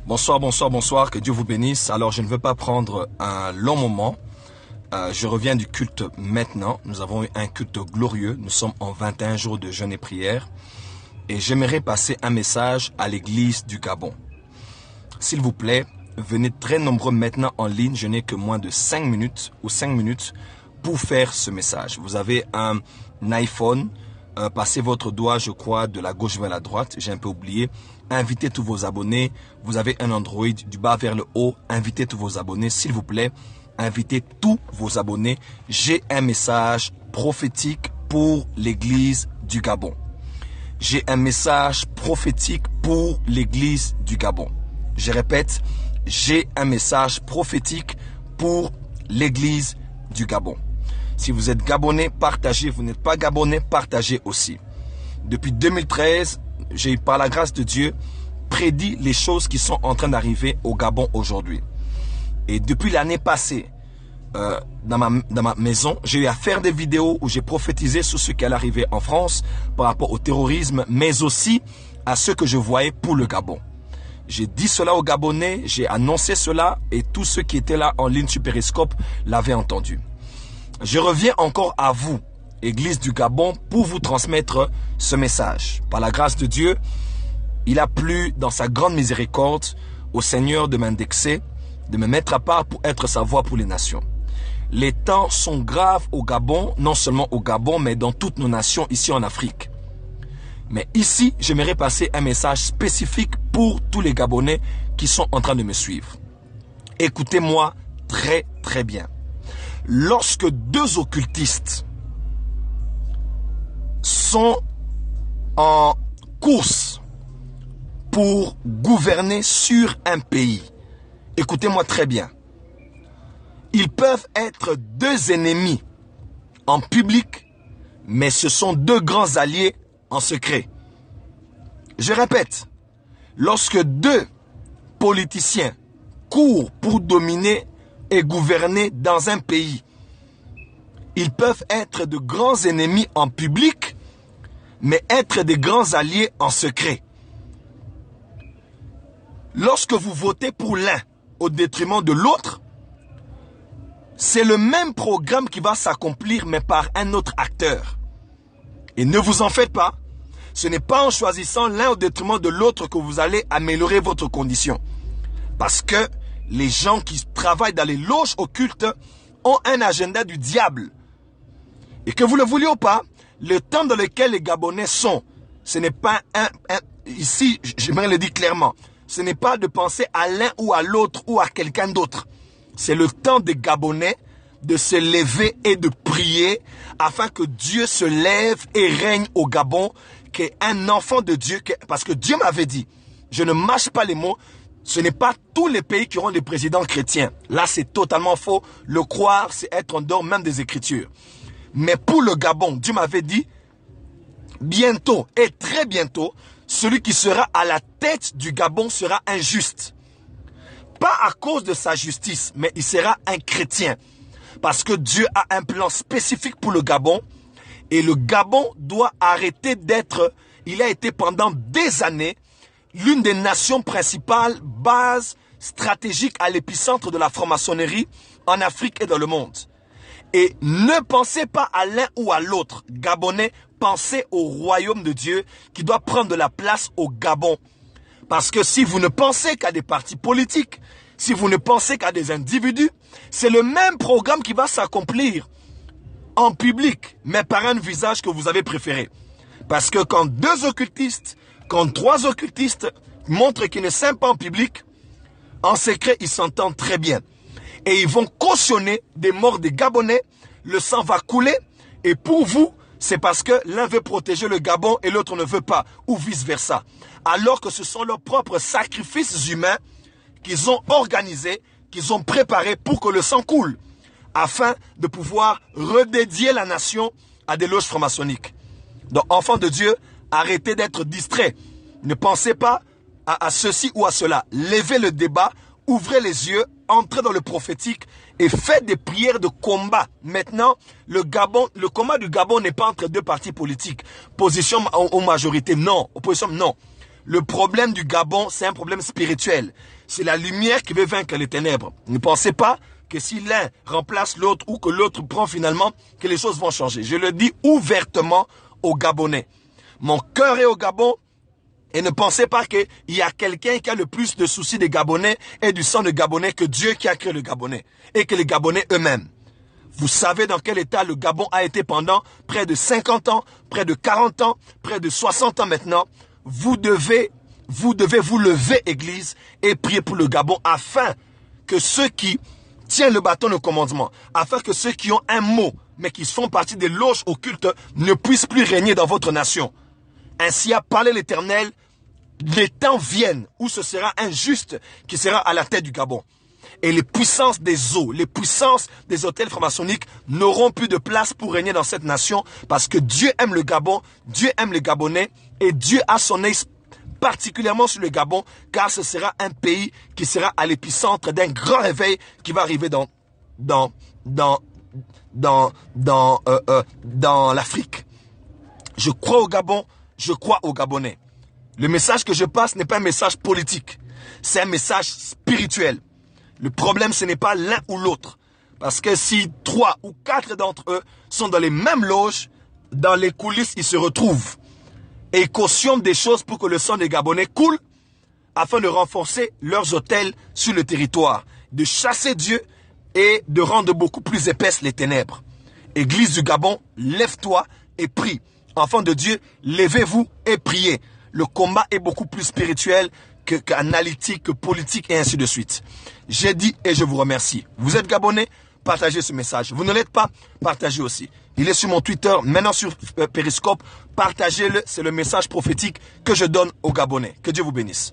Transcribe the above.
Bonsoir, bonsoir, bonsoir, que Dieu vous bénisse. Alors, je ne veux pas prendre un long moment. Je reviens du culte maintenant. Nous avons eu un culte glorieux. Nous sommes en 21 jours de jeûne et prière. Et j'aimerais passer un message à l'église du Gabon. S'il vous plaît, venez très nombreux maintenant en ligne. Je n'ai que moins de 5 minutes pour faire ce message. Vous avez un iPhone. Passez votre doigt, je crois, de la gauche vers la droite. J'ai un peu oublié. Invitez tous vos abonnés. Vous avez un Android du bas vers le haut. Invitez tous vos abonnés, s'il vous plaît. Invitez tous vos abonnés. J'ai un message prophétique pour l'église du Gabon. J'ai un message prophétique pour l'église du Gabon. Je répète, j'ai un message prophétique pour l'église du Gabon. Si vous êtes Gabonais, partagez. Vous n'êtes pas Gabonais, partagez aussi. Depuis 2013, j'ai, par la grâce de Dieu, prédit les choses qui sont en train d'arriver au Gabon aujourd'hui. Et depuis l'année passée, dans ma maison, j'ai eu à faire des vidéos où j'ai prophétisé sur ce qui allait arriver en France par rapport au terrorisme, mais aussi à ce que je voyais pour le Gabon. J'ai dit cela aux Gabonais, j'ai annoncé cela et tous ceux qui étaient là en ligne sur Periscope l'avaient entendu. Je reviens encore à vous, Église du Gabon, pour vous transmettre ce message. Par la grâce de Dieu, il a plu dans sa grande miséricorde au Seigneur de m'indexer, de me mettre à part pour être sa voix pour les nations. Les temps sont graves au Gabon, non seulement au Gabon, mais dans toutes nos nations ici en Afrique. Mais ici, j'aimerais passer un message spécifique pour tous les Gabonais qui sont en train de me suivre. Écoutez-moi très très bien. Lorsque deux occultistes sont en course pour gouverner sur un pays, écoutez-moi très bien, ils peuvent être deux ennemis en public, mais ce sont deux grands alliés en secret. Je répète, lorsque deux politiciens courent pour dominer et gouverner dans un pays, ils peuvent être de grands ennemis en public, mais être des grands alliés en secret. Lorsque vous votez pour l'un au détriment de l'autre, c'est le même programme qui va s'accomplir, mais par un autre acteur. Et ne vous en faites pas, ce n'est pas en choisissant l'un au détriment de l'autre que vous allez améliorer votre condition. Parce que les gens qui travaillent dans les loges occultes ont un agenda du diable. Et que vous le vouliez ou pas, le temps dans lequel les Gabonais sont, ce n'est pas ici, j'aimerais le dire clairement, ce n'est pas de penser à l'un ou à l'autre ou à quelqu'un d'autre. C'est le temps des Gabonais de se lever et de prier afin que Dieu se lève et règne au Gabon, qu'un enfant de Dieu, parce que Dieu m'avait dit, je ne mâche pas les mots, ce n'est pas tous les pays qui auront des présidents chrétiens. Là, c'est totalement faux. Le croire, c'est être en dehors même des Écritures. Mais pour le Gabon, Dieu m'avait dit, bientôt et très bientôt, celui qui sera à la tête du Gabon sera injuste. Pas à cause de sa justice, mais il sera un chrétien. Parce que Dieu a un plan spécifique pour le Gabon. Et le Gabon doit arrêter d'être, il a été pendant des années, l'une des nations principales, bases stratégiques à l'épicentre de la franc-maçonnerie en Afrique et dans le monde. Et ne pensez pas à l'un ou à l'autre. Gabonais, pensez au royaume de Dieu qui doit prendre de la place au Gabon. Parce que si vous ne pensez qu'à des partis politiques, si vous ne pensez qu'à des individus, c'est le même programme qui va s'accomplir en public, mais par un visage que vous avez préféré. Parce que quand deux occultistes, quand trois occultistes montrent qu'ils ne s'aiment pas en public, en secret, ils s'entendent très bien. Et ils vont cautionner des morts des Gabonais, le sang va couler, et pour vous, c'est parce que l'un veut protéger le Gabon et l'autre ne veut pas, ou vice-versa. Alors que ce sont leurs propres sacrifices humains qu'ils ont organisés, qu'ils ont préparés pour que le sang coule, afin de pouvoir redédier la nation à des loges franc-maçonniques. Donc, enfants de Dieu, arrêtez d'être distraits. Ne pensez pas à ceci ou à cela. Levez le débat, ouvrez les yeux, entrez dans le prophétique et faites des prières de combat. Maintenant, le combat du Gabon n'est pas entre deux partis politiques. Position ou majorité, non. Opposition, non. Le problème du Gabon, c'est un problème spirituel. C'est la lumière qui veut vaincre les ténèbres. Ne pensez pas que si l'un remplace l'autre ou que l'autre prend finalement, que les choses vont changer. Je le dis ouvertement aux Gabonais. Mon cœur est au Gabon et ne pensez pas qu'il y a quelqu'un qui a le plus de soucis des Gabonais et du sang de Gabonais que Dieu qui a créé le Gabonais et que les Gabonais eux-mêmes. Vous savez dans quel état le Gabon a été pendant près de 50 ans, près de 40 ans, près de 60 ans maintenant. Vous devez vous lever, Église, et prier pour le Gabon afin que ceux qui tiennent le bâton de commandement, afin que ceux qui ont un mot, mais qui font partie des loges occultes, ne puissent plus régner dans votre nation. Ainsi a parlé l'Éternel, les temps viennent où ce sera un juste qui sera à la tête du Gabon. Et les puissances des eaux, les puissances des hôtels franc-maçonniques n'auront plus de place pour régner dans cette nation parce que Dieu aime le Gabon, Dieu aime les Gabonais et Dieu a son œil particulièrement sur le Gabon car ce sera un pays qui sera à l'épicentre d'un grand réveil qui va arriver dans l'Afrique. Je crois au Gabon, je crois aux Gabonais. Le message que je passe n'est pas un message politique, c'est un message spirituel. Le problème, ce n'est pas l'un ou l'autre. Parce que si 3 ou 4 d'entre eux sont dans les mêmes loges, dans les coulisses, ils se retrouvent. Et ils cautionnent des choses pour que le sang des Gabonais coule, afin de renforcer leurs hôtels sur le territoire, de chasser Dieu et de rendre beaucoup plus épaisses les ténèbres. Église du Gabon, lève-toi et prie. Enfants de Dieu, levez-vous et priez. Le combat est beaucoup plus spirituel qu'analytique, que politique et ainsi de suite. J'ai dit et je vous remercie. Vous êtes Gabonais, partagez ce message. Vous ne l'êtes pas, partagez aussi. Il est sur mon Twitter, maintenant sur Periscope. Partagez-le, c'est le message prophétique que je donne aux Gabonais. Que Dieu vous bénisse.